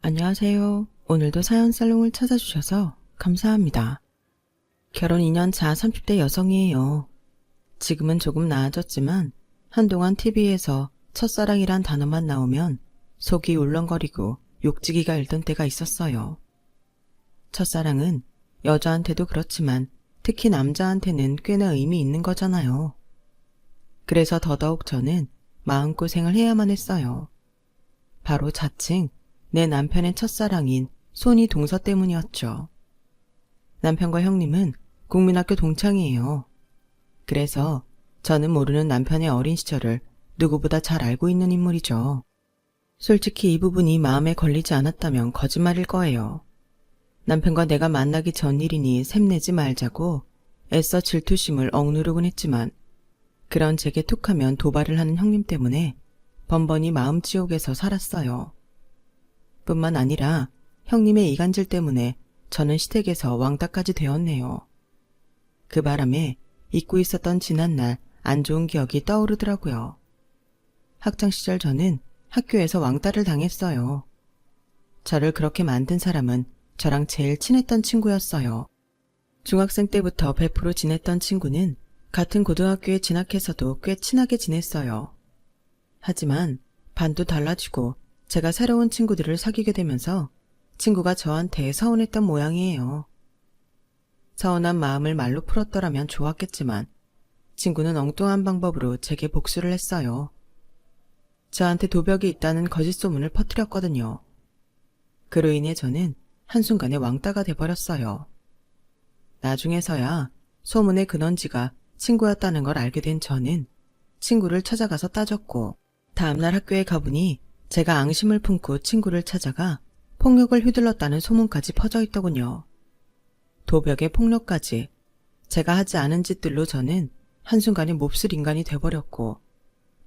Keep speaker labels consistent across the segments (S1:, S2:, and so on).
S1: 안녕하세요. 오늘도 사연살롱을 찾아주셔서 감사합니다. 결혼 2년 차 30대 여성이에요. 지금은 조금 나아졌지만 한동안 TV에서 첫사랑이란 단어만 나오면 속이 울렁거리고 욕지기가 일던 때가 있었어요. 첫사랑은 여자한테도 그렇지만 특히 남자한테는 꽤나 의미 있는 거잖아요. 그래서 더더욱 저는 마음고생을 해야만 했어요. 바로 자칭 내 남편의 첫사랑인 손이 동서 때문이었죠. 남편과 형님은 국민학교 동창이에요. 그래서 저는 모르는 남편의 어린 시절을 누구보다 잘 알고 있는 인물이죠. 솔직히 이 부분이 마음에 걸리지 않았다면 거짓말일 거예요. 남편과 내가 만나기 전 일이니 샘내지 말자고 애써 질투심을 억누르곤 했지만 그런 제게 툭하면 도발을 하는 형님 때문에 번번이 마음지옥에서 살았어요. 뿐만 아니라 형님의 이간질 때문에 저는 시댁에서 왕따까지 되었네요. 그 바람에 잊고 있었던 지난날 안 좋은 기억이 떠오르더라고요. 학창시절 저는 학교에서 왕따를 당했어요. 저를 그렇게 만든 사람은 저랑 제일 친했던 친구였어요. 중학생 때부터 100% 지냈던 친구는 같은 고등학교에 진학해서도 꽤 친하게 지냈어요. 하지만 반도 달라지고 제가 새로운 친구들을 사귀게 되면서 친구가 저한테 서운했던 모양이에요. 서운한 마음을 말로 풀었더라면 좋았겠지만 친구는 엉뚱한 방법으로 제게 복수를 했어요. 저한테 도벽이 있다는 거짓 소문을 퍼뜨렸거든요. 그로 인해 저는 한순간에 왕따가 돼버렸어요. 나중에서야 소문의 근원지가 친구였다는 걸 알게 된 저는 친구를 찾아가서 따졌고 다음날 학교에 가보니 제가 앙심을 품고 친구를 찾아가 폭력을 휘둘렀다는 소문까지 퍼져 있더군요. 도벽에 폭력까지 제가 하지 않은 짓들로 저는 한순간에 몹쓸 인간이 돼버렸고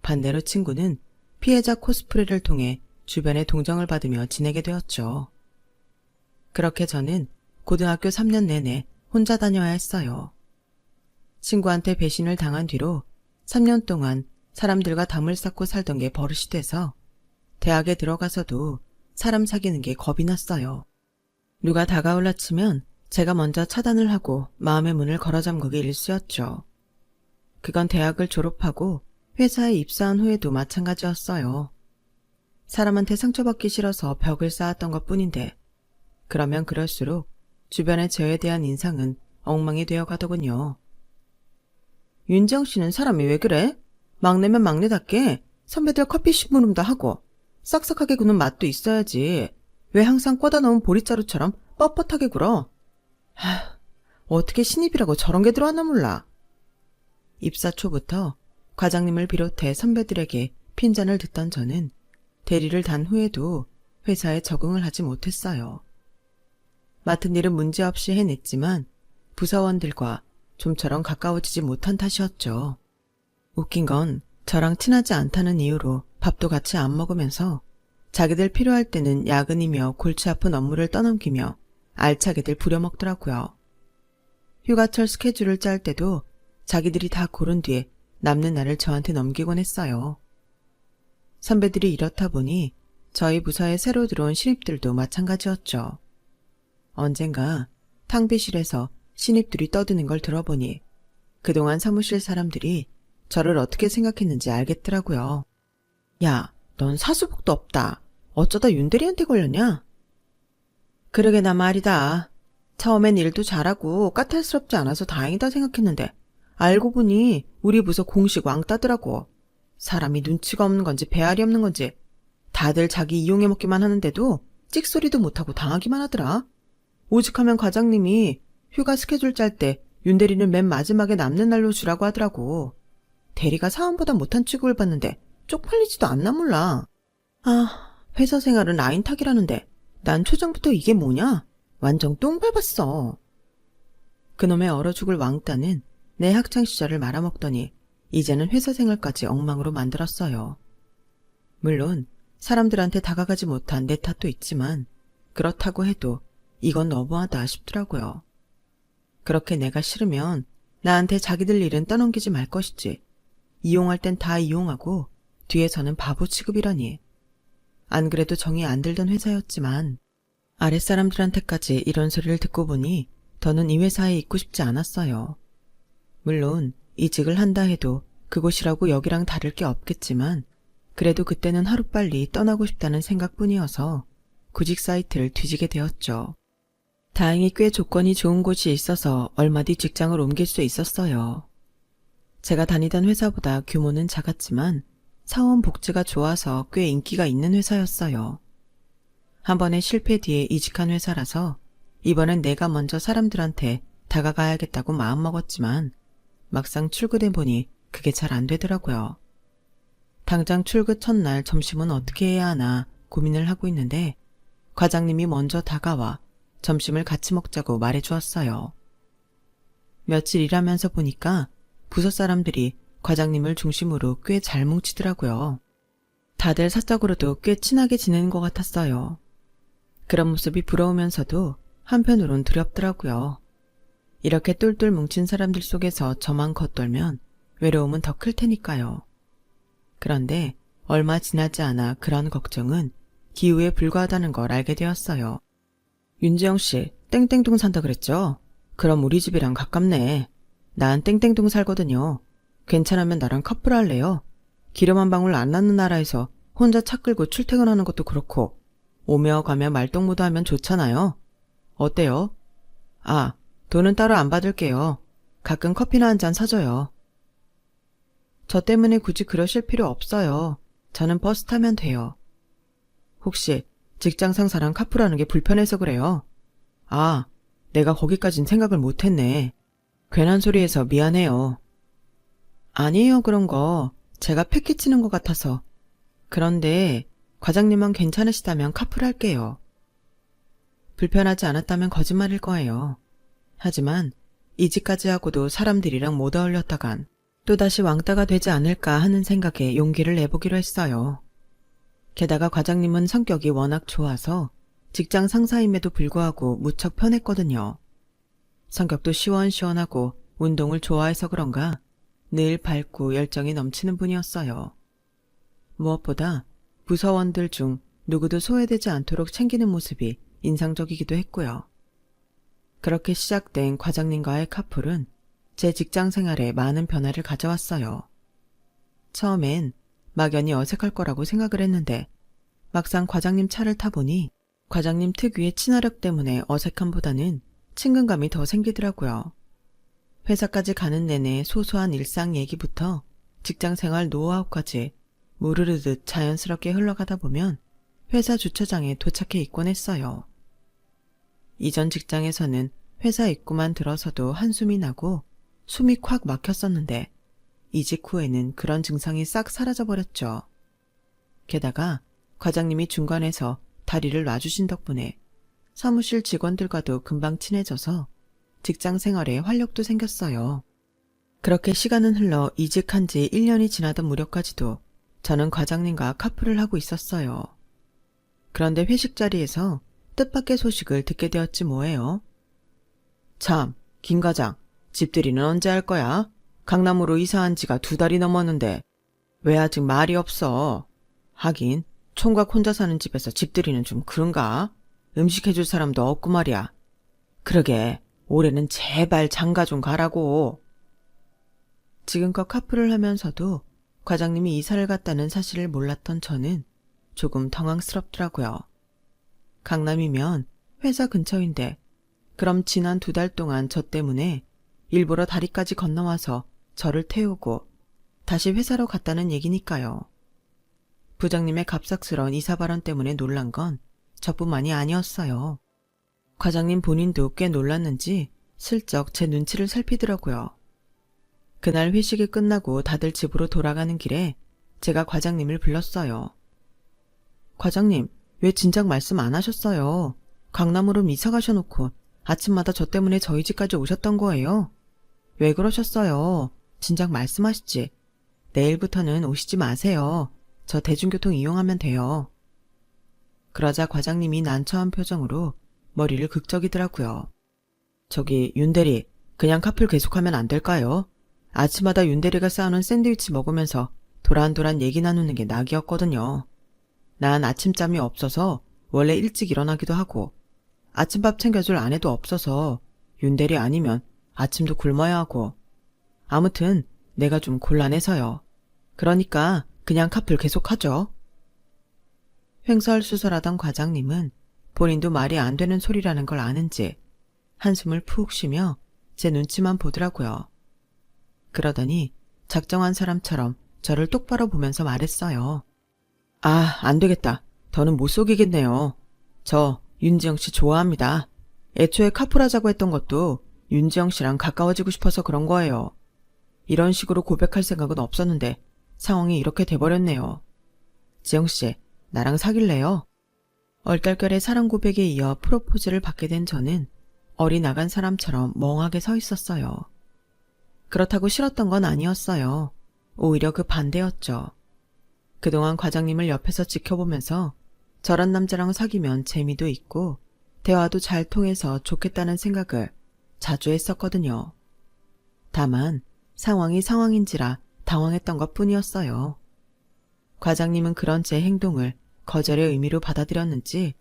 S1: 반대로 친구는 피해자 코스프레를 통해 주변의 동정을 받으며 지내게 되었죠. 그렇게 저는 고등학교 3년 내내 혼자 다녀야 했어요. 친구한테 배신을 당한 뒤로 3년 동안 사람들과 담을 쌓고 살던 게 버릇이 돼서 대학에 들어가서도 사람 사귀는 게 겁이 났어요. 누가 다가올라 치면 제가 먼저 차단을 하고 마음의 문을 걸어 잠그기 일쑤였죠. 그건 대학을 졸업하고 회사에 입사한 후에도 마찬가지였어요. 사람한테 상처받기 싫어서 벽을 쌓았던 것뿐인데 그러면 그럴수록 주변의 저에 대한 인상은 엉망이 되어 가더군요. 윤정 씨는 사람이 왜 그래? 막내면 막내답게 선배들 커피 심부름도 하고 싹싹하게 구는 맛도 있어야지. 왜 항상 꽂아 놓은 보리자루처럼 뻣뻣하게 굴어? 어떻게 신입이라고 저런 게 들어왔나 몰라. 입사 초부터 과장님을 비롯해 선배들에게 핀잔을 듣던 저는 대리를 단 후에도 회사에 적응을 하지 못했어요. 맡은 일은 문제없이 해냈지만 부서원들과 좀처럼 가까워지지 못한 탓이었죠. 웃긴 건 저랑 친하지 않다는 이유로 밥도 같이 안 먹으면서 자기들 필요할 때는 야근이며 골치 아픈 업무를 떠넘기며 알차게들 부려먹더라고요. 휴가철 스케줄을 짤 때도 자기들이 다 고른 뒤에 남는 날을 저한테 넘기곤 했어요. 선배들이 이렇다 보니 저희 부서에 새로 들어온 신입들도 마찬가지였죠. 언젠가 탕비실에서 신입들이 떠드는 걸 들어보니 그동안 사무실 사람들이 저를 어떻게 생각했는지 알겠더라고요. 야, 넌 사수복도 없다. 어쩌다 윤대리한테 걸렸냐? 그러게나 말이다. 처음엔 일도 잘하고 까탈스럽지 않아서 다행이다 생각했는데 알고 보니 우리 부서 공식 왕따더라고. 사람이 눈치가 없는 건지 배알이 없는 건지 다들 자기 이용해 먹기만 하는데도 찍소리도 못하고 당하기만 하더라. 오직하면 과장님이 휴가 스케줄 짤 때 윤대리는 맨 마지막에 남는 날로 주라고 하더라고. 대리가 사원보다 못한 취급을 받는데 쪽팔리지도 않나 몰라. 회사 생활은 라인탁이라는데 난 초장부터 이게 뭐냐? 완전 똥 밟았어. 그놈의 얼어 죽을 왕따는 내 학창시절을 말아먹더니 이제는 회사 생활까지 엉망으로 만들었어요. 물론 사람들한테 다가가지 못한 내 탓도 있지만 그렇다고 해도 이건 너무하다 싶더라고요. 그렇게 내가 싫으면 나한테 자기들 일은 떠넘기지 말 것이지. 이용할 땐 다 이용하고 뒤에서는 바보 취급이라니. 안 그래도 정이 안 들던 회사였지만 아랫사람들한테까지 이런 소리를 듣고 보니 더는 이 회사에 있고 싶지 않았어요. 물론 이직을 한다 해도 그곳이라고 여기랑 다를 게 없겠지만 그래도 그때는 하루빨리 떠나고 싶다는 생각뿐이어서 구직 사이트를 뒤지게 되었죠. 다행히 꽤 조건이 좋은 곳이 있어서 얼마 뒤 직장을 옮길 수 있었어요. 제가 다니던 회사보다 규모는 작았지만 사원 복지가 좋아서 꽤 인기가 있는 회사였어요. 한 번의 실패 뒤에 이직한 회사라서 이번엔 내가 먼저 사람들한테 다가가야겠다고 마음먹었지만 막상 출근해 보니 그게 잘 안 되더라고요. 당장 출근 첫날 점심은 어떻게 해야 하나 고민을 하고 있는데 과장님이 먼저 다가와 점심을 같이 먹자고 말해주었어요. 며칠 일하면서 보니까 부서 사람들이 과장님을 중심으로 꽤 잘 뭉치더라고요. 다들 사적으로도 꽤 친하게 지내는 것 같았어요. 그런 모습이 부러우면서도 한편으론 두렵더라고요. 이렇게 똘똘 뭉친 사람들 속에서 저만 겉돌면 외로움은 더 클 테니까요. 그런데 얼마 지나지 않아 그런 걱정은 기우에 불과하다는 걸 알게 되었어요. 윤지영 씨, 땡땡동 산다 그랬죠? 그럼 우리 집이랑 가깝네. 난 땡땡동 살거든요. 괜찮으면 나랑 커플 할래요? 기름 한 방울 안 나는 나라에서 혼자 차 끌고 출퇴근하는 것도 그렇고 오며 가며 말동무도 하면 좋잖아요. 어때요? 아, 돈은 따로 안 받을게요. 가끔 커피나 한 잔 사줘요. 저 때문에 굳이 그러실 필요 없어요. 저는 버스 타면 돼요. 혹시 직장 상사랑 카풀하는 게 불편해서 그래요? 아, 내가 거기까진 생각을 못했네. 괜한 소리 해서 미안해요. 아니에요, 그런 거. 제가 패키치는 것 같아서. 그런데 과장님만 괜찮으시다면 카풀할게요. 불편하지 않았다면 거짓말일 거예요. 하지만 이직까지 하고도 사람들이랑 못 어울렸다간 또다시 왕따가 되지 않을까 하는 생각에 용기를 내보기로 했어요. 게다가 과장님은 성격이 워낙 좋아서 직장 상사임에도 불구하고 무척 편했거든요. 성격도 시원시원하고 운동을 좋아해서 그런가 늘 밝고 열정이 넘치는 분이었어요. 무엇보다 부서원들 중 누구도 소외되지 않도록 챙기는 모습이 인상적이기도 했고요. 그렇게 시작된 과장님과의 카풀은 제 직장 생활에 많은 변화를 가져왔어요. 처음엔 막연히 어색할 거라고 생각을 했는데 막상 과장님 차를 타보니 과장님 특유의 친화력 때문에 어색함보다는 친근감이 더 생기더라고요. 회사까지 가는 내내 소소한 일상 얘기부터 직장생활 노하우까지 무르르듯 자연스럽게 흘러가다 보면 회사 주차장에 도착해 있곤 했어요. 이전 직장에서는 회사 입구만 들어서도 한숨이 나고 숨이 콱 막혔었는데 이직 후에는 그런 증상이 싹 사라져버렸죠. 게다가 과장님이 중간에서 다리를 놔주신 덕분에 사무실 직원들과도 금방 친해져서 직장 생활에 활력도 생겼어요. 그렇게 시간은 흘러 이직한 지 1년이 지나던 무렵까지도 저는 과장님과 카풀을 하고 있었어요. 그런데 회식 자리에서 뜻밖의 소식을 듣게 되었지 뭐예요. 참, 김 과장, 집들이는 언제 할 거야? 강남으로 이사한 지가 2달이 넘었는데 왜 아직 말이 없어? 하긴 총각 혼자 사는 집에서 집들이는 좀 그런가? 음식 해줄 사람도 없고 말이야. 그러게 올해는 제발 장가 좀 가라고. 지금껏 카풀을 하면서도 과장님이 이사를 갔다는 사실을 몰랐던 저는 조금 당황스럽더라고요. 강남이면 회사 근처인데 그럼 지난 2달 동안 저 때문에 일부러 다리까지 건너와서 저를 태우고 다시 회사로 갔다는 얘기니까요. 부장님의 갑작스러운 이사 발언 때문에 놀란 건 저뿐만이 아니었어요. 과장님 본인도 꽤 놀랐는지 슬쩍 제 눈치를 살피더라고요. 그날 회식이 끝나고 다들 집으로 돌아가는 길에 제가 과장님을 불렀어요. 과장님, 왜 진작 말씀 안 하셨어요? 강남으로 이사 가셔놓고 아침마다 저 때문에 저희 집까지 오셨던 거예요? 왜 그러셨어요? 진작 말씀하시지. 내일부터는 오시지 마세요. 저 대중교통 이용하면 돼요. 그러자 과장님이 난처한 표정으로 머리를 극적이더라고요. 저기 윤대리, 그냥 카풀 계속하면 안 될까요? 아침마다 윤대리가 싸우는 샌드위치 먹으면서 도란도란 얘기 나누는 게 낙이었거든요. 난 아침잠이 없어서 원래 일찍 일어나기도 하고 아침밥 챙겨줄 아내도 없어서 윤대리 아니면 아침도 굶어야 하고 아무튼 내가 좀 곤란해서요. 그러니까 그냥 카풀 계속하죠. 횡설수설하던 과장님은 본인도 말이 안 되는 소리라는 걸 아는지 한숨을 푹 쉬며 제 눈치만 보더라고요. 그러더니 작정한 사람처럼 저를 똑바로 보면서 말했어요. 아, 안 되겠다. 더는 못 속이겠네요. 저 윤지영 씨 좋아합니다. 애초에 카풀하자고 했던 것도 윤지영 씨랑 가까워지고 싶어서 그런 거예요. 이런 식으로 고백할 생각은 없었는데 상황이 이렇게 돼버렸네요. 지영 씨, 나랑 사귈래요? 얼떨결에 사랑 고백에 이어 프로포즈를 받게 된 저는 어리나간 사람처럼 멍하게 서 있었어요. 그렇다고 싫었던 건 아니었어요. 오히려 그 반대였죠. 그동안 과장님을 옆에서 지켜보면서 저런 남자랑 사귀면 재미도 있고 대화도 잘 통해서 좋겠다는 생각을 자주 했었거든요. 다만 상황이 상황인지라 당황했던 것뿐이었어요. 과장님은 그런 제 행동을 거절의 의미로 받아들였는지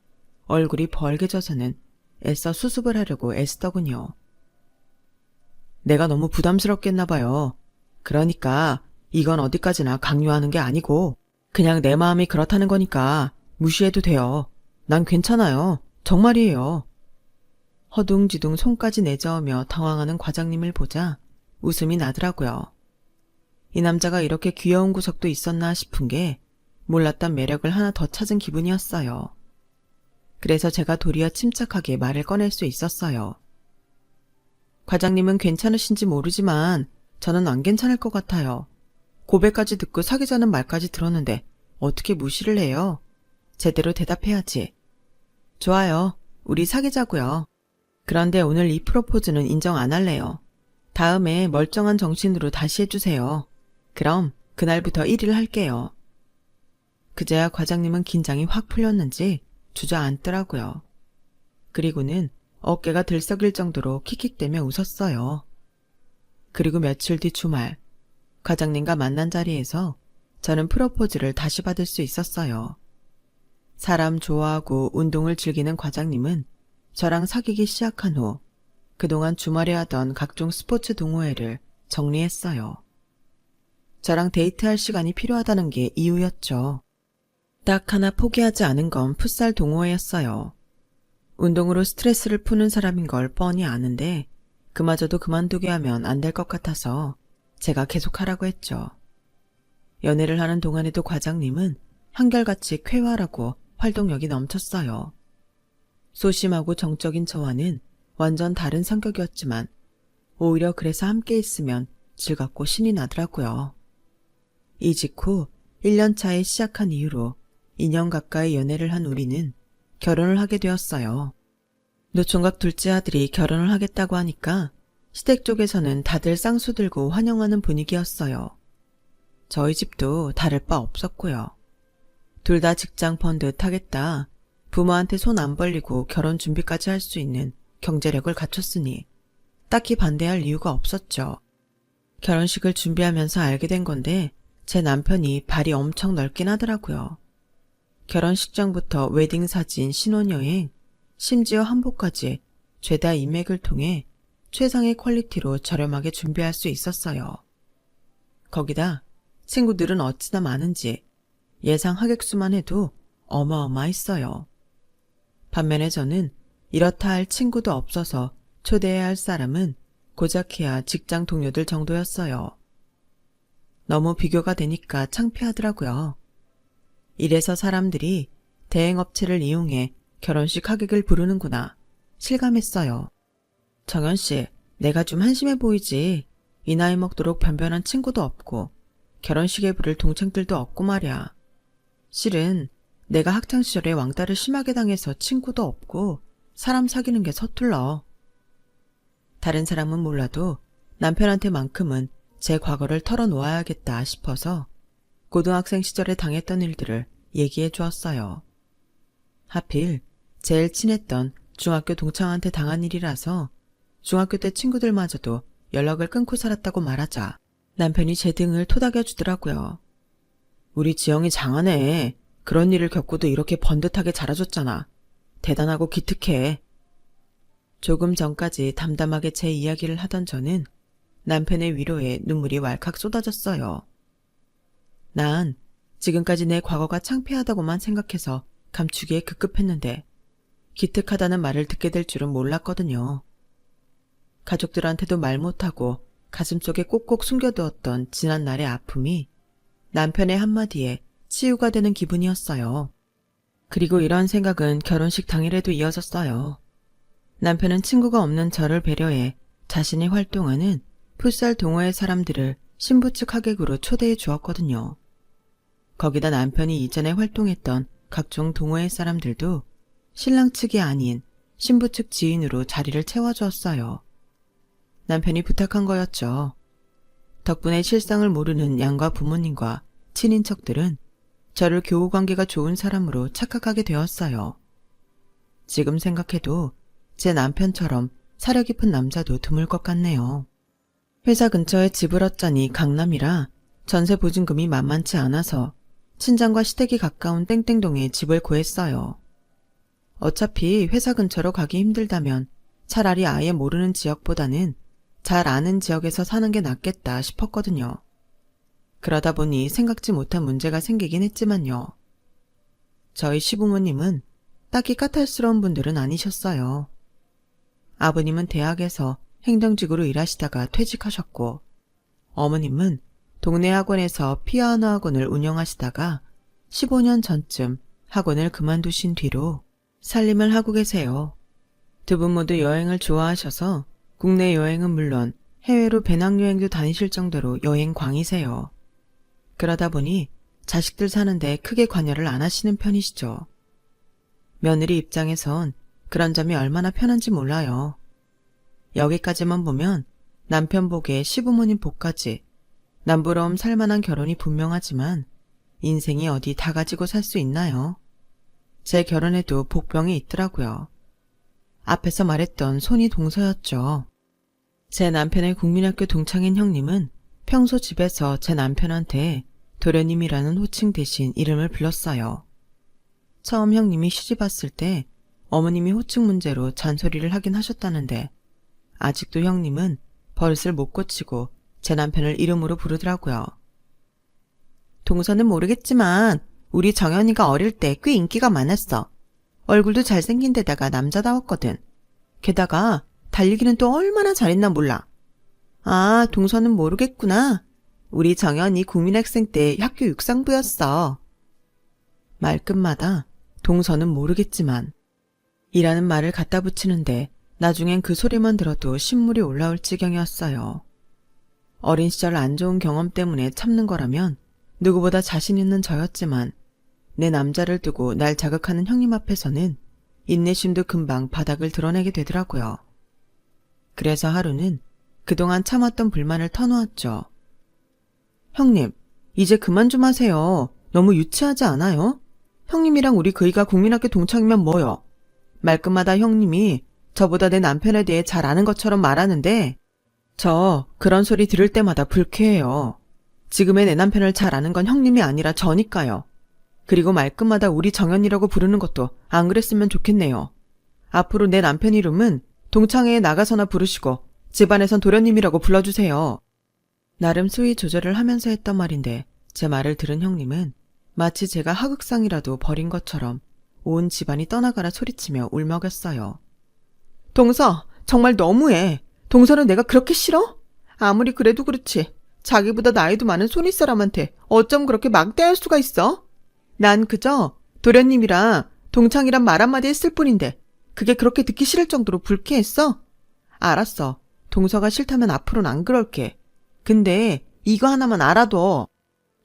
S1: 얼굴이 벌개져서는 애써 수습을 하려고 애쓰더군요. 내가 너무 부담스럽겠나 봐요. 그러니까 이건 어디까지나 강요하는 게 아니고 그냥 내 마음이 그렇다는 거니까 무시해도 돼요. 난 괜찮아요. 정말이에요. 허둥지둥 손까지 내저으며 당황하는 과장님을 보자 웃음이 나더라고요. 이 남자가 이렇게 귀여운 구석도 있었나 싶은 게 몰랐던 매력을 하나 더 찾은 기분이었어요. 그래서 제가 도리어 침착하게 말을 꺼낼 수 있었어요. 과장님은 괜찮으신지 모르지만 저는 안 괜찮을 것 같아요. 고백까지 듣고 사귀자는 말까지 들었는데 어떻게 무시를 해요? 제대로 대답해야지. 좋아요. 우리 사귀자고요. 그런데 오늘 이 프로포즈는 인정 안 할래요. 다음에 멀쩡한 정신으로 다시 해주세요. 그럼 그날부터 1일 할게요. 그제야 과장님은 긴장이 확 풀렸는지 주저앉더라고요. 그리고는 어깨가 들썩일 정도로 킥킥대며 웃었어요. 그리고 며칠 뒤 주말, 과장님과 만난 자리에서 저는 프로포즈를 다시 받을 수 있었어요. 사람 좋아하고 운동을 즐기는 과장님은 저랑 사귀기 시작한 후 그동안 주말에 하던 각종 스포츠 동호회를 정리했어요. 저랑 데이트할 시간이 필요하다는 게 이유였죠. 딱 하나 포기하지 않은 건 풋살 동호회였어요. 운동으로 스트레스를 푸는 사람인 걸 뻔히 아는데 그마저도 그만두게 하면 안 될 것 같아서 제가 계속하라고 했죠. 연애를 하는 동안에도 과장님은 한결같이 쾌활하고 활동력이 넘쳤어요. 소심하고 정적인 저와는 완전 다른 성격이었지만 오히려 그래서 함께 있으면 즐겁고 신이 나더라고요. 이직 후 1년 차에 시작한 이후로 2년 가까이 연애를 한 우리는 결혼을 하게 되었어요. 노총각 둘째 아들이 결혼을 하겠다고 하니까 시댁 쪽에서는 다들 쌍수 들고 환영하는 분위기였어요. 저희 집도 다를 바 없었고요. 둘 다 직장 펀드 타겠다. 부모한테 손 안 벌리고 결혼 준비까지 할 수 있는 경제력을 갖췄으니 딱히 반대할 이유가 없었죠. 결혼식을 준비하면서 알게 된 건데 제 남편이 발이 엄청 넓긴 하더라고요. 결혼식장부터 웨딩사진, 신혼여행, 심지어 한복까지 죄다 인맥을 통해 최상의 퀄리티로 저렴하게 준비할 수 있었어요. 거기다 친구들은 어찌나 많은지 예상 하객수만 해도 어마어마했어요. 반면에 저는 이렇다 할 친구도 없어서 초대해야 할 사람은 고작해야 직장 동료들 정도였어요. 너무 비교가 되니까 창피하더라고요. 이래서 사람들이 대행업체를 이용해 결혼식 하객을 부르는구나 실감했어요. 정연씨, 내가 좀 한심해 보이지. 이 나이 먹도록 변변한 친구도 없고 결혼식에 부를 동창들도 없고 말이야. 실은 내가 학창시절에 왕따를 심하게 당해서 친구도 없고 사람 사귀는 게 서툴러. 다른 사람은 몰라도 남편한테만큼은 제 과거를 털어놓아야겠다 싶어서 고등학생 시절에 당했던 일들을 얘기해 주었어요. 하필 제일 친했던 중학교 동창한테 당한 일이라서 중학교 때 친구들마저도 연락을 끊고 살았다고 말하자 남편이 제 등을 토닥여 주더라고요. 우리 지영이 장하네. 그런 일을 겪고도 이렇게 번듯하게 자라줬잖아. 대단하고 기특해. 조금 전까지 담담하게 제 이야기를 하던 저는 남편의 위로에 눈물이 왈칵 쏟아졌어요. 난 지금까지 내 과거가 창피하다고만 생각해서 감추기에 급급했는데 기특하다는 말을 듣게 될 줄은 몰랐거든요. 가족들한테도 말 못하고 가슴속에 꼭꼭 숨겨두었던 지난날의 아픔이 남편의 한마디에 치유가 되는 기분이었어요. 그리고 이런 생각은 결혼식 당일에도 이어졌어요. 남편은 친구가 없는 저를 배려해 자신이 활동하는 풋살 동호회 사람들을 신부 측 하객으로 초대해 주었거든요. 거기다 남편이 이전에 활동했던 각종 동호회 사람들도 신랑 측이 아닌 신부 측 지인으로 자리를 채워주었어요. 남편이 부탁한 거였죠. 덕분에 실상을 모르는 양가 부모님과 친인척들은 저를 교우관계가 좋은 사람으로 착각하게 되었어요. 지금 생각해도 제 남편처럼 사려 깊은 남자도 드물 것 같네요. 회사 근처에 집을 얻자니 강남이라 전세 보증금이 만만치 않아서 친정과 시댁이 가까운 땡땡동에 집을 구했어요. 어차피 회사 근처로 가기 힘들다면 차라리 아예 모르는 지역보다는 잘 아는 지역에서 사는 게 낫겠다 싶었거든요. 그러다 보니 생각지 못한 문제가 생기긴 했지만요. 저희 시부모님은 딱히 까탈스러운 분들은 아니셨어요. 아버님은 대학에서 행정직으로 일하시다가 퇴직하셨고, 어머님은 동네 학원에서 피아노 학원을 운영하시다가 15년 전쯤 학원을 그만두신 뒤로 살림을 하고 계세요. 두 분 모두 여행을 좋아하셔서 국내 여행은 물론 해외로 배낭여행도 다니실 정도로 여행광이세요. 그러다 보니 자식들 사는데 크게 관여를 안 하시는 편이시죠. 며느리 입장에선 그런 점이 얼마나 편한지 몰라요. 여기까지만 보면 남편 복에 시부모님 복까지 남부러움 살만한 결혼이 분명하지만 인생이 어디 다 가지고 살 수 있나요? 제 결혼에도 복병이 있더라고요. 앞에서 말했던 손이 동서였죠. 제 남편의 국민학교 동창인 형님은 평소 집에서 제 남편한테 도련님이라는 호칭 대신 이름을 불렀어요. 처음 형님이 시집 왔을 때 어머님이 호칭 문제로 잔소리를 하긴 하셨다는데 아직도 형님은 버릇을 못 고치고 제 남편을 이름으로 부르더라고요. 동서는 모르겠지만 우리 정연이가 어릴 때 꽤 인기가 많았어. 얼굴도 잘생긴 데다가 남자다웠거든. 게다가 달리기는 또 얼마나 잘했나 몰라. 아, 동서는 모르겠구나. 우리 정연이 국민학생 때 학교 육상부였어. 말끝마다 동서는 모르겠지만 이라는 말을 갖다 붙이는데 나중엔 그 소리만 들어도 신물이 올라올 지경이었어요. 어린 시절 안 좋은 경험 때문에 참는 거라면 누구보다 자신 있는 저였지만 내 남자를 두고 날 자극하는 형님 앞에서는 인내심도 금방 바닥을 드러내게 되더라고요. 그래서 하루는 그동안 참았던 불만을 터놓았죠. 형님, 이제 그만 좀 하세요. 너무 유치하지 않아요? 형님이랑 우리 그이가 국민학교 동창이면 뭐요? 말끝마다 형님이 저보다 내 남편에 대해 잘 아는 것처럼 말하는데 저 그런 소리 들을 때마다 불쾌해요. 지금의 내 남편을 잘 아는 건 형님이 아니라 저니까요. 그리고 말끝마다 우리 정연이라고 부르는 것도 안 그랬으면 좋겠네요. 앞으로 내 남편 이름은 동창회에 나가서나 부르시고 집안에선 도련님이라고 불러주세요. 나름 수위 조절을 하면서 했던 말인데 제 말을 들은 형님은 마치 제가 하극상이라도 벌인 것처럼 온 집안이 떠나가라 소리치며 울먹였어요. 동서, 정말 너무해. 동서는 내가 그렇게 싫어? 아무리 그래도 그렇지. 자기보다 나이도 많은 손윗사람한테 어쩜 그렇게 막대할 수가 있어? 난 그저 도련님이랑 동창이란 말 한마디 했을 뿐인데 그게 그렇게 듣기 싫을 정도로 불쾌했어? 알았어. 동서가 싫다면 앞으로는 안 그럴게. 근데 이거 하나만 알아둬.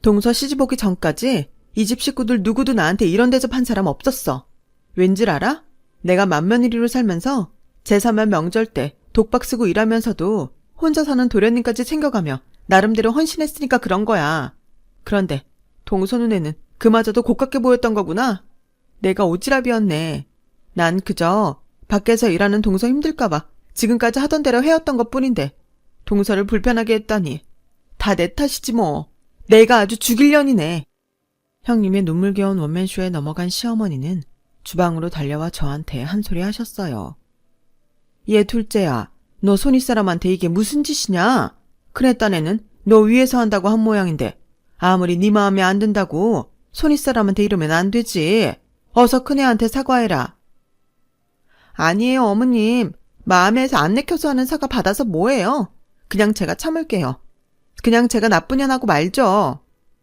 S1: 동서 시집 오기 전까지 이 집 식구들 누구도 나한테 이런 대접한 사람 없었어. 왠줄 알아? 내가 맏며느리로 살면서 제사면 명절 때 독박 쓰고 일하면서도 혼자 사는 도련님까지 챙겨가며 나름대로 헌신했으니까 그런 거야. 그런데 동서 눈에는 그마저도 고깝게 보였던 거구나. 내가 오지랖이었네. 난 그저 밖에서 일하는 동서 힘들까봐 지금까지 하던 대로 해왔던 것뿐인데 동서를 불편하게 했다니 다 내 탓이지 뭐. 내가 아주 죽일 년이네. 형님의 눈물겨운 원맨쇼에 넘어간 시어머니는 주방으로 달려와 저한테 한 소리 하셨어요. 얘 둘째야, 너 손윗사람한테 이게 무슨 짓이냐? 큰애 딴에는 너 위에서 한다고 한 모양인데 아무리 네 마음에 안 든다고 손윗사람한테 이러면 안 되지. 어서 큰애한테 사과해라. 아니에요, 어머님. 마음에서 안 내켜서 하는 사과 받아서 뭐해요? 그냥 제가 참을게요. 그냥 제가 나쁜 년하고 말죠.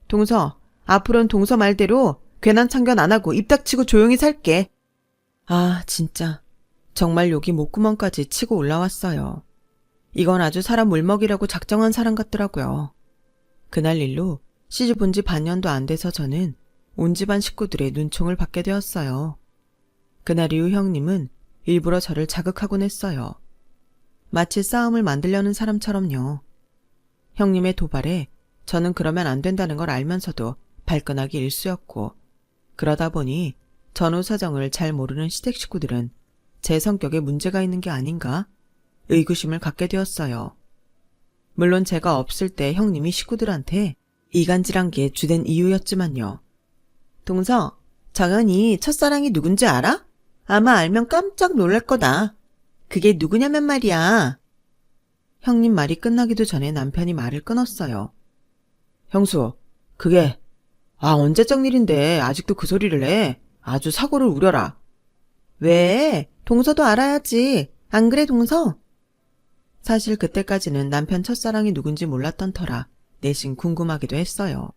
S1: 동서, 앞으로는 동서 말대로 괜한 참견 안 하고 입 닥치고 조용히 살게. 아, 진짜. 정말 욕이 목구멍까지 치고 올라왔어요. 이건 아주 사람 물먹이라고 작정한 사람 같더라고요. 그날 일로 시집 온 지 반년도 안 돼서 저는 온 집안 식구들의 눈총을 받게 되었어요. 그날 이후 형님은 일부러 저를 자극하곤 했어요. 마치 싸움을 만들려는 사람처럼요. 형님의 도발에 저는 그러면 안 된다는 걸 알면서도 발끈하기 일쑤였고, 그러다 보니 전후 사정을 잘 모르는 시댁 식구들은 제 성격에 문제가 있는 게 아닌가 의구심을 갖게 되었어요. 물론 제가 없을 때 형님이 식구들한테 이간질한 게 주된 이유였지만요. 동서, 정연이 첫사랑이 누군지 알아? 아마 알면 깜짝 놀랄 거다. 그게 누구냐면 말이야. 형님 말이 끝나기도 전에 남편이 말을 끊었어요. 형수, 그게 언제적 일인데 아직도 그 소리를 해. 아주 사고를 우려라. 왜? 동서도 알아야지. 안 그래, 동서? 사실 그때까지는 남편 첫사랑이 누군지 몰랐던 터라 내심 궁금하기도 했어요.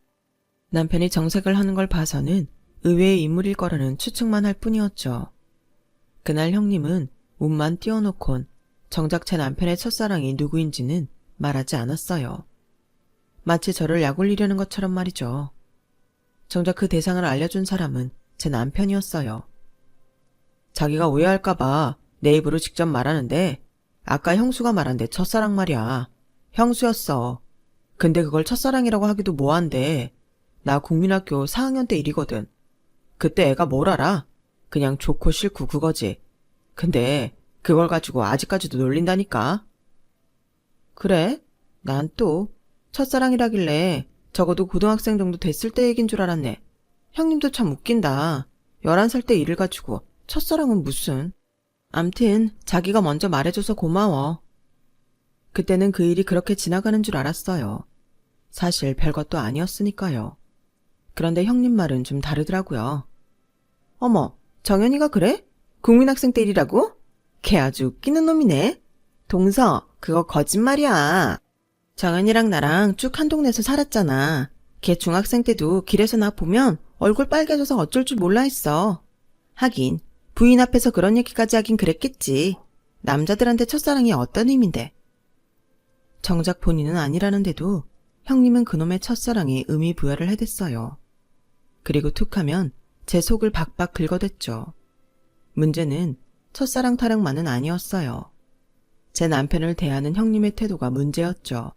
S1: 남편이 정색을 하는 걸 봐서는 의외의 인물일 거라는 추측만 할 뿐이었죠. 그날 형님은 웃만 띄워놓곤 정작 제 남편의 첫사랑이 누구인지는 말하지 않았어요. 마치 저를 약올리려는 것처럼 말이죠. 정작 그 대상을 알려준 사람은 제 남편이었어요. 자기가 오해할까봐 내 입으로 직접 말하는데 아까 형수가 말한 내 첫사랑 말이야. 형수였어. 근데 그걸 첫사랑이라고 하기도 뭐한데 나 국민학교 4학년 때 일이거든. 그때 애가 뭘 알아? 그냥 좋고 싫고 그거지. 근데 그걸 가지고 아직까지도 놀린다니까. 그래? 난 또 첫사랑이라길래 적어도 고등학생 정도 됐을 때 얘긴 줄 알았네. 형님도 참 웃긴다. 11살 때 일을 가지고 첫사랑은 무슨. 암튼 자기가 먼저 말해줘서 고마워. 그때는 그 일이 그렇게 지나가는 줄 알았어요. 사실 별것도 아니었으니까요. 그런데 형님 말은 좀 다르더라고요. 어머, 정연이가 그래? 국민학생 때 일이라고? 걔 아주 웃기는 놈이네. 동서, 그거 거짓말이야. 정연이랑 나랑 쭉 한 동네에서 살았잖아. 걔 중학생 때도 길에서 나 보면 얼굴 빨개져서 어쩔 줄 몰라 했어. 하긴 부인 앞에서 그런 얘기까지 하긴 그랬겠지. 남자들한테 첫사랑이 어떤 의미인데. 정작 본인은 아니라는데도 형님은 그놈의 첫사랑에 의미 부여를 해댔어요. 그리고 툭하면 제 속을 박박 긁어댔죠. 문제는 첫사랑 타령만은 아니었어요. 제 남편을 대하는 형님의 태도가 문제였죠.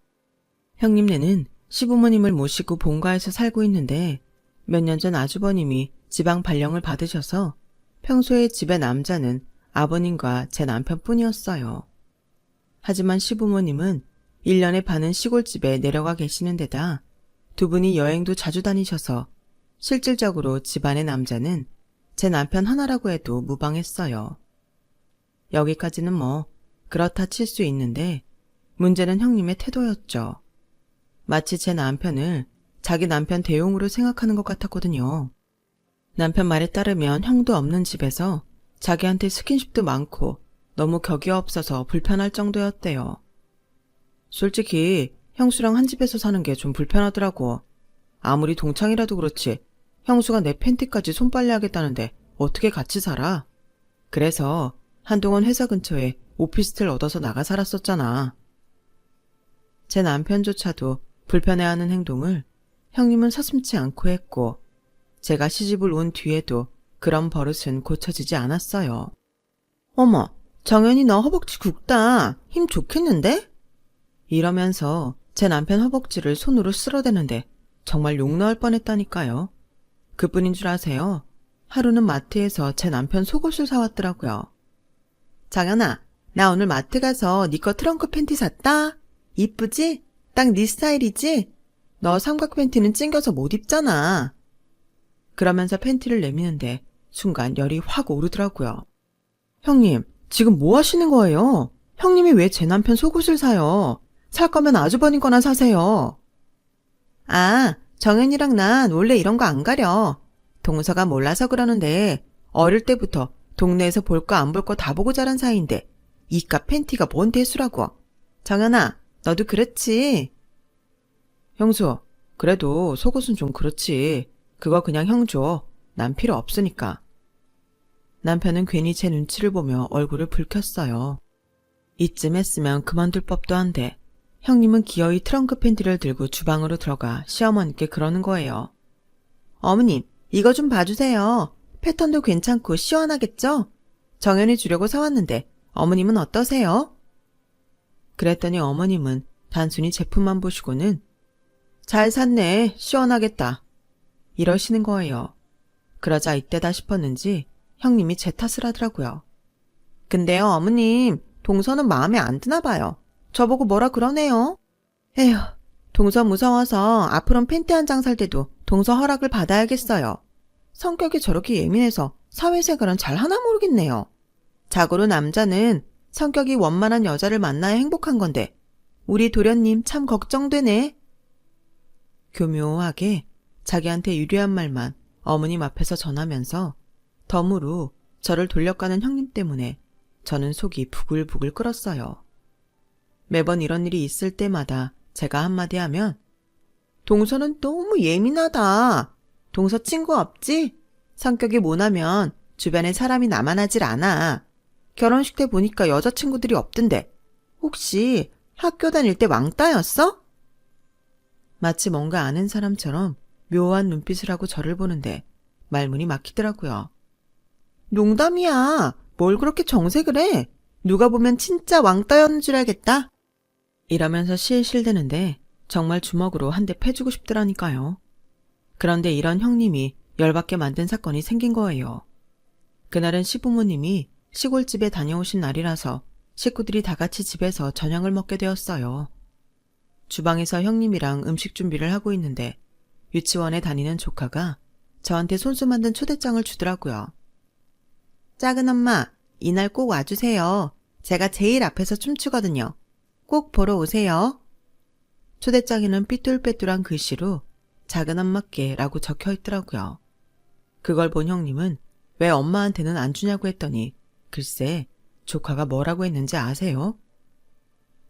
S1: 형님네는 시부모님을 모시고 본가에서 살고 있는데 몇 년 전 아주버님이 지방 발령을 받으셔서 평소에 집의 남자는 아버님과 제 남편뿐이었어요. 하지만 시부모님은 1년에 반은 시골집에 내려가 계시는 데다 두 분이 여행도 자주 다니셔서 실질적으로 집안의 남자는 제 남편 하나라고 해도 무방했어요. 여기까지는 뭐 그렇다 칠 수 있는데 문제는 형님의 태도였죠. 마치 제 남편을 자기 남편 대용으로 생각하는 것 같았거든요. 남편 말에 따르면 형도 없는 집에서 자기한테 스킨십도 많고 너무 격이 없어서 불편할 정도였대요. 솔직히 형수랑 한 집에서 사는 게 좀 불편하더라고. 아무리 동창이라도 그렇지 형수가 내 팬티까지 손빨래 하겠다는데 어떻게 같이 살아? 그래서 한동안 회사 근처에 오피스텔 얻어서 나가 살았었잖아. 제 남편조차도 불편해하는 행동을 형님은 서슴지 않고 했고 제가 시집을 온 뒤에도 그런 버릇은 고쳐지지 않았어요. 어머, 정연이 너 허벅지 굵다. 힘 좋겠는데? 이러면서 제 남편 허벅지를 손으로 쓸어대는데 정말 욕 나올 뻔했다니까요. 그뿐인 줄 아세요? 하루는 마트에서 제 남편 속옷을 사왔더라고요. 정연아, 나 오늘 마트 가서 네 거 트렁크 팬티 샀다. 이쁘지? 딱 네 스타일이지? 너 삼각 팬티는 찡겨서 못 입잖아. 그러면서 팬티를 내미는데 순간 열이 확 오르더라고요. 형님, 지금 뭐 하시는 거예요? 형님이 왜 제 남편 속옷을 사요? 살 거면 아주버님 거나 사세요. 아, 정연이랑 난 원래 이런 거 안 가려. 동서가 몰라서 그러는데 어릴 때부터 동네에서 볼 거 안 볼 거 다 보고 자란 사이인데 이깟 팬티가 뭔 대수라고. 정연아, 너도 그렇지? 형수, 그래도 속옷은 좀 그렇지. 그거 그냥 형 줘. 난 필요 없으니까. 남편은 괜히 제 눈치를 보며 얼굴을 붉혔어요. 이쯤 했으면 그만둘 법도 한데 형님은 기어이 트렁크 팬티를 들고 주방으로 들어가 시어머니께 그러는 거예요. 어머님, 이거 좀 봐주세요. 패턴도 괜찮고 시원하겠죠? 정연이 주려고 사왔는데 어머님은 어떠세요? 그랬더니 어머님은 단순히 제품만 보시고는 잘 샀네, 시원하겠다. 이러시는 거예요. 그러자 이때다 싶었는지 형님이 제 탓을 하더라고요. 근데요, 어머님, 동서는 마음에 안 드나 봐요. 저보고 뭐라 그러네요. 에휴, 동서 무서워서 앞으론 팬티 한 장 살 때도 동서 허락을 받아야겠어요. 성격이 저렇게 예민해서 사회생활은 잘 하나 모르겠네요. 자고로 남자는 성격이 원만한 여자를 만나야 행복한 건데 우리 도련님 참 걱정되네. 교묘하게 자기한테 유리한 말만 어머님 앞에서 전하면서 덤으로 저를 돌려가는 형님 때문에 저는 속이 부글부글 끓었어요. 매번 이런 일이 있을 때마다 제가 한마디 하면 동서는 너무 예민하다. 동서 친구 없지? 성격이 모나면 주변에 사람이 나만하질 않아. 결혼식 때 보니까 여자친구들이 없던데 혹시 학교 다닐 때 왕따였어? 마치 뭔가 아는 사람처럼 묘한 눈빛을 하고 저를 보는데 말문이 막히더라고요. 농담이야. 뭘 그렇게 정색을 해? 누가 보면 진짜 왕따였는 줄 알겠다. 이러면서 실실대는데 정말 주먹으로 한 대 패주고 싶더라니까요. 그런데 이런 형님이 열받게 만든 사건이 생긴 거예요. 그날은 시부모님이 시골집에 다녀오신 날이라서 식구들이 다 같이 집에서 저녁을 먹게 되었어요. 주방에서 형님이랑 음식 준비를 하고 있는데 유치원에 다니는 조카가 저한테 손수 만든 초대장을 주더라고요. 작은 엄마, 이날 꼭 와주세요. 제가 제일 앞에서 춤추거든요. 꼭 보러 오세요. 초대장에는 삐뚤빼뚤한 글씨로 작은 엄마께라고 적혀 있더라고요. 그걸 본 형님은 왜 엄마한테는 안 주냐고 했더니 글쎄 조카가 뭐라고 했는지 아세요?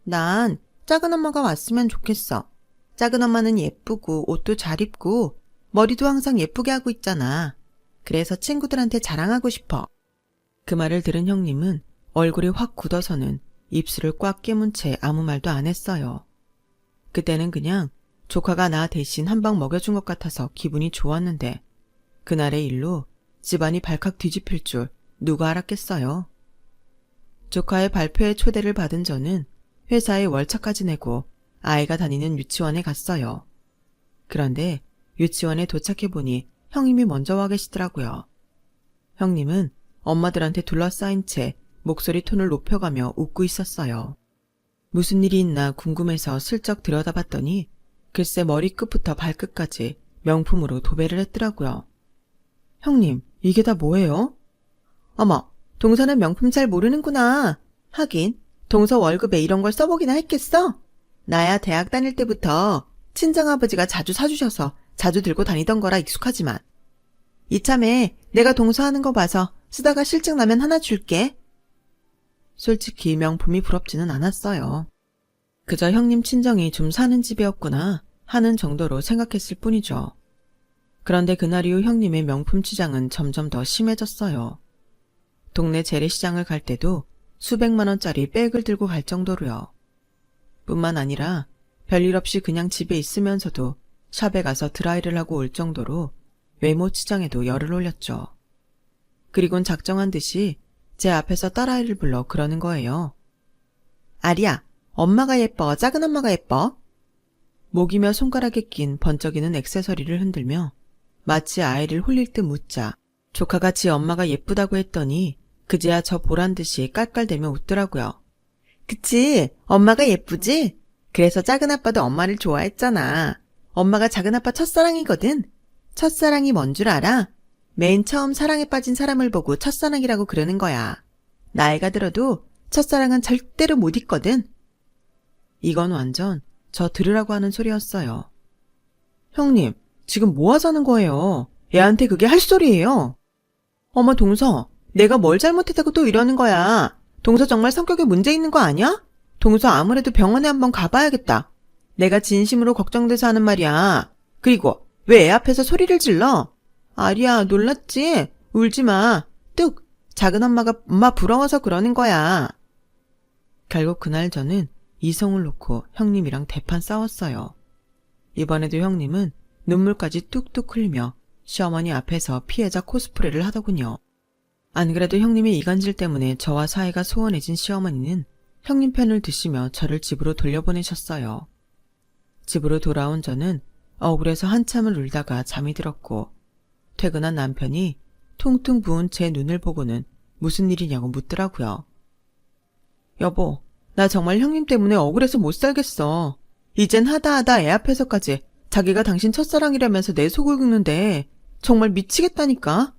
S1: 난 작은 엄마가 왔으면 좋겠어. 작은 엄마는 예쁘고 옷도 잘 입고 머리도 항상 예쁘게 하고 있잖아. 그래서 친구들한테 자랑하고 싶어. 그 말을 들은 형님은 얼굴이 확 굳어서는 입술을 꽉 깨문 채 아무 말도 안 했어요. 그때는 그냥 조카가 나 대신 한 방 먹여준 것 같아서 기분이 좋았는데 그날의 일로 집안이 발칵 뒤집힐 줄 누가 알았겠어요. 조카의 발표에 초대를 받은 저는 회사에 월차까지 내고 아이가 다니는 유치원에 갔어요. 그런데 유치원에 도착해보니 형님이 먼저 와 계시더라고요. 형님은 엄마들한테 둘러싸인 채 목소리 톤을 높여가며 웃고 있었어요. 무슨 일이 있나 궁금해서 슬쩍 들여다봤더니 글쎄 머리끝부터 발끝까지 명품으로 도배를 했더라고요. 형님, 이게 다 뭐예요? 어머, 동서는 명품 잘 모르는구나. 하긴 동서 월급에 이런 걸 써보기나 했겠어? 나야 대학 다닐 때부터 친정아버지가 자주 사주셔서 자주 들고 다니던 거라 익숙하지만 이참에 내가 동서하는 거 봐서 쓰다가 실증 나면 하나 줄게. 솔직히 명품이 부럽지는 않았어요. 그저 형님 친정이 좀 사는 집이었구나 하는 정도로 생각했을 뿐이죠. 그런데 그날 이후 형님의 명품 취장은 점점 더 심해졌어요. 동네 재래시장을 갈 때도 수백만 원짜리 백을 들고 갈 정도로요. 뿐만 아니라 별일 없이 그냥 집에 있으면서도 샵에 가서 드라이를 하고 올 정도로 외모 치장에도 열을 올렸죠. 그리곤 작정한 듯이 제 앞에서 딸아이를 불러 그러는 거예요. 아리야, 엄마가 예뻐, 작은 엄마가 예뻐? 목이며 손가락에 낀 번쩍이는 액세서리를 흔들며 마치 아이를 홀릴 듯 묻자 조카가 지 엄마가 예쁘다고 했더니 그제야 저 보란 듯이 깔깔대며 웃더라고요. 그치, 엄마가 예쁘지? 그래서 작은 아빠도 엄마를 좋아했잖아. 엄마가 작은 아빠 첫사랑이거든. 첫사랑이 뭔 줄 알아? 맨 처음 사랑에 빠진 사람을 보고 첫사랑이라고 그러는 거야. 나이가 들어도 첫사랑은 절대로 못 잊거든. 이건 완전 저 들으라고 하는 소리였어요. 형님, 지금 뭐 하자는 거예요? 애한테 그게 할 소리예요. 어머 동서, 내가 뭘 잘못했다고 또 이러는 거야. 동서 정말 성격에 문제 있는 거 아니야? 동서 아무래도 병원에 한번 가봐야겠다. 내가 진심으로 걱정돼서 하는 말이야. 그리고 왜 애 앞에서 소리를 질러? 아리야, 놀랐지? 울지 마. 뚝! 작은 엄마가 엄마 부러워서 그러는 거야. 결국 그날 저는 이성을 놓고 형님이랑 대판 싸웠어요. 이번에도 형님은 눈물까지 뚝뚝 흘리며 시어머니 앞에서 피해자 코스프레를 하더군요. 안 그래도 형님의 이간질 때문에 저와 사이가 소원해진 시어머니는 형님 편을 드시며 저를 집으로 돌려보내셨어요. 집으로 돌아온 저는 억울해서 한참을 울다가 잠이 들었고 퇴근한 남편이 퉁퉁 부은 제 눈을 보고는 무슨 일이냐고 묻더라고요. 여보, 나 정말 형님 때문에 억울해서 못 살겠어. 이젠 하다하다 애 앞에서까지 자기가 당신 첫사랑이라면서 내 속을 긁는데 정말 미치겠다니까.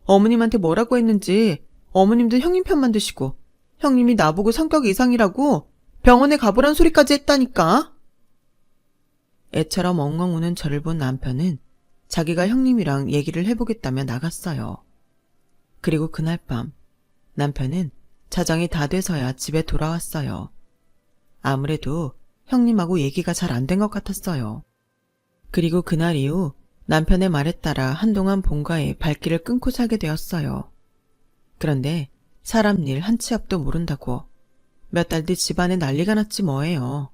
S1: 어머님한테 뭐라고 했는지 어머님도 형님 편만 드시고 형님이 나보고 성격 이상이라고 병원에 가보란 소리까지 했다니까. 애처럼 엉엉 우는 저를 본 남편은 자기가 형님이랑 얘기를 해보겠다며 나갔어요. 그리고 그날 밤 남편은 자정이 다 돼서야 집에 돌아왔어요. 아무래도 형님하고 얘기가 잘 안 된 것 같았어요. 그리고 그날 이후 남편의 말에 따라 한동안 본가에 발길을 끊고 살게 되었어요. 그런데 사람 일 한 치 앞도 모른다고 몇 달 뒤 집안에 난리가 났지 뭐예요.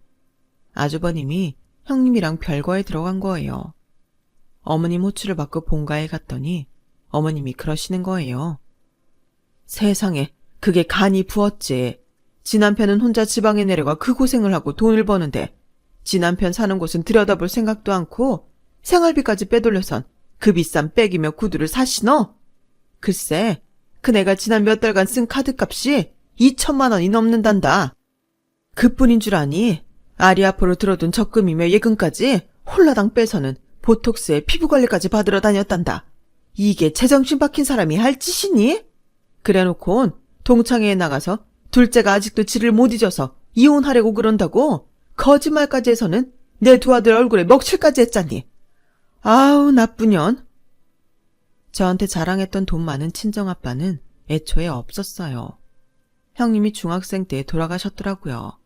S1: 아주버님이 형님이랑 별거에 들어간 거예요. 어머님 호출을 받고 본가에 갔더니 어머님이 그러시는 거예요. 세상에, 그게 간이 부었지. 지 남편은 혼자 지방에 내려가 그 고생을 하고 돈을 버는데 지 남편 사는 곳은 들여다볼 생각도 않고 생활비까지 빼돌려선 그 비싼 백이며 구두를 사시너? 글쎄, 그네가 지난 몇 달간 쓴 카드값이 2천만 원이 넘는단다. 그뿐인 줄 아니? 아리 앞으로 들어둔 적금이며 예금까지 홀라당 빼서는 보톡스에 피부관리까지 받으러 다녔단다. 이게 제정신 박힌 사람이 할 짓이니? 그래놓곤 동창회에 나가서 둘째가 아직도 지를 못 잊어서 이혼하려고 그런다고 거짓말까지 해서는 내 두 아들 얼굴에 먹칠까지 했잖니. 아우 나쁜 년. 저한테 자랑했던 돈 많은 친정아빠는 애초에 없었어요. 형님이 중학생 때 돌아가셨더라고요.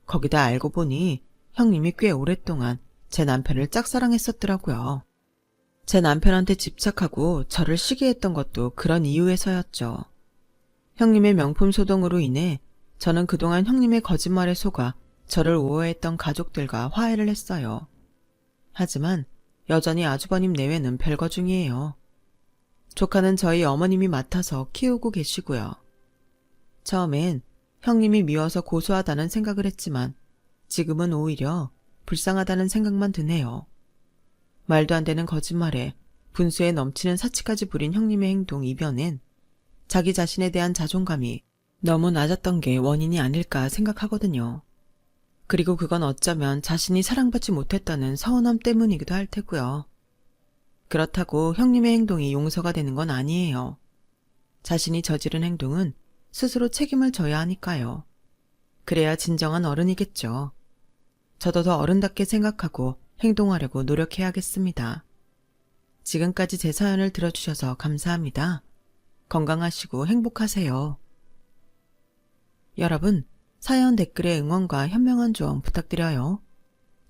S1: 거기다 알고 보니 형님이 꽤 오랫동안 제 남편을 짝사랑했었더라고요. 제 남편한테 집착하고 저를 시기했던 것도 그런 이유에서였죠. 형님의 명품 소동으로 인해 저는 그동안 형님의 거짓말에 속아 저를 오해했던 가족들과 화해를 했어요. 하지만 여전히 아주버님 내외는 별거 중이에요. 조카는 저희 어머님이 맡아서 키우고 계시고요. 처음엔 형님이 미워서 고소하다는 생각을 했지만 지금은 오히려 불쌍하다는 생각만 드네요. 말도 안 되는 거짓말에 분수에 넘치는 사치까지 부린 형님의 행동 이변엔 자기 자신에 대한 자존감이 너무 낮았던 게 원인이 아닐까 생각하거든요. 그리고 그건 어쩌면 자신이 사랑받지 못했다는 서운함 때문이기도 할 테고요. 그렇다고 형님의 행동이 용서가 되는 건 아니에요. 자신이 저지른 행동은 스스로 책임을 져야 하니까요. 그래야 진정한 어른이겠죠. 저도 더 어른답게 생각하고 행동하려고 노력해야겠습니다. 지금까지 제 사연을 들어주셔서 감사합니다. 건강하시고 행복하세요. 여러분, 사연 댓글에 응원과 현명한 조언 부탁드려요.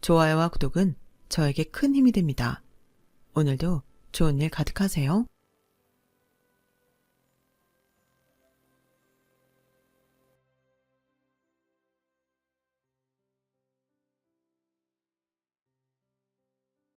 S1: 좋아요와 구독은 저에게 큰 힘이 됩니다. 오늘도 좋은 일 가득하세요.